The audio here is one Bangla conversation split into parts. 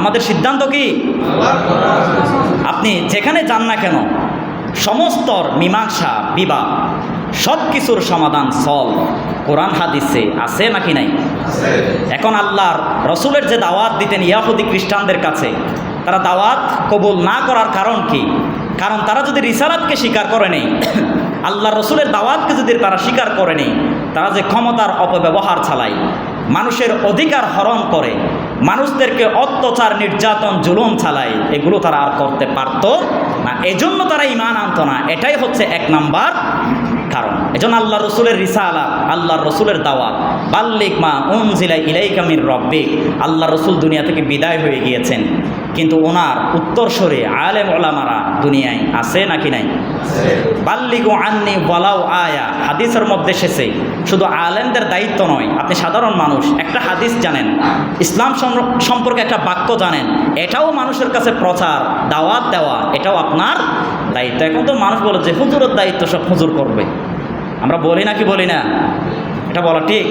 আমাদের সিদ্ধান্ত কি? আপনি যেখানে যান না কেন, সমস্ত মীমাংসা বিবাদ সব কিছুর সমাধান সলভ কোরআন হাদিসে আছে নাকি নাই? এখন আল্লাহর রসুলের যে দাওয়াত দিতেন ইয়াহুদি খ্রিস্টানদের কাছে, তারা দাওয়াত কবুল না করার কারণ কি? কারণ তারা যদি রিসালাতকে স্বীকার করে নেই, আল্লাহ রসুলের দাওয়াতকে যদি তারা স্বীকার করে নেই, তারা যে ক্ষমতার অপব্যবহার চালায়, মানুষের অধিকার হরণ করে, মানুষদেরকে অত্যাচার নির্যাতন জুলুম চালায়, এগুলো তারা আর করতে পারত না। এজন্য তারা ঈমান আনত না। এটাই হচ্ছে এক নাম্বার কারণ। এজন্য আল্লাহ রসুলের রিসালাত, আল্লাহ রসুলের দাওয়াত, বাল্লিগ মা উনজিলা ইলাইকা মির রাব্বিক, আল্লাহ রসুল দুনিয়া থেকে বিদায় হয়ে গিয়েছেন, কিন্তু ওনার উত্তরসূরি আলেম ওলামারা দুনিয়ায় আছে নাকি নাই? বাল্লিগু আন্নি ওয়ালাউ আয়া, হাদিসের মধ্যে এসেছে শুধু আলেমদের দায়িত্ব নয়, আপনি সাধারণ মানুষ একটা হাদিস জানেন, ইসলাম সম্পর্কে একটা বাক্য জানেন, এটাও মানুষের কাছে প্রচার দাওয়াত দেওয়া, এটাও আপনার দায়িত্ব। এখন তো মানুষ বলে যে হুজুরের দায়িত্ব সব হুজুর করবে, আমরা বলি না কি বলি না? এটা বলা ঠিক?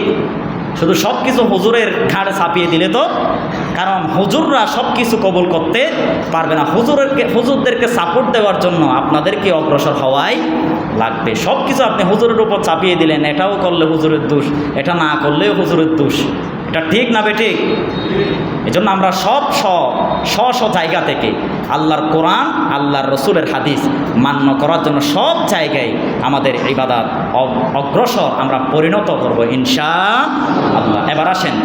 শুধু সব কিছু হুজুরের ঘাড়ে চাপিয়ে দিলে তো, কারণ হুজুররা সব কিছু কবুল করতে পারবে না। হুজুরদেরকে সাপোর্ট দেওয়ার জন্য আপনাদেরকে অগ্রসর হওয়াই লাগবে। সব কিছু আপনি হুজুরের উপর চাপিয়ে দিলেন, এটাও করলে হুজুরের দোষ, এটা না করলেও হুজুরের দোষ, এটা ঠিক না বেঠিক? এজন্য আমরা সব স্ব জায়গা থেকে আল্লাহর কোরআন, আল্লাহর রসুলের হাদিস মান্য করার জন্য সব জায়গায় আমাদের ইবাদত অগ্রসর আমরা পরিণত করব ইনশাআল্লাহ। এবার আসেন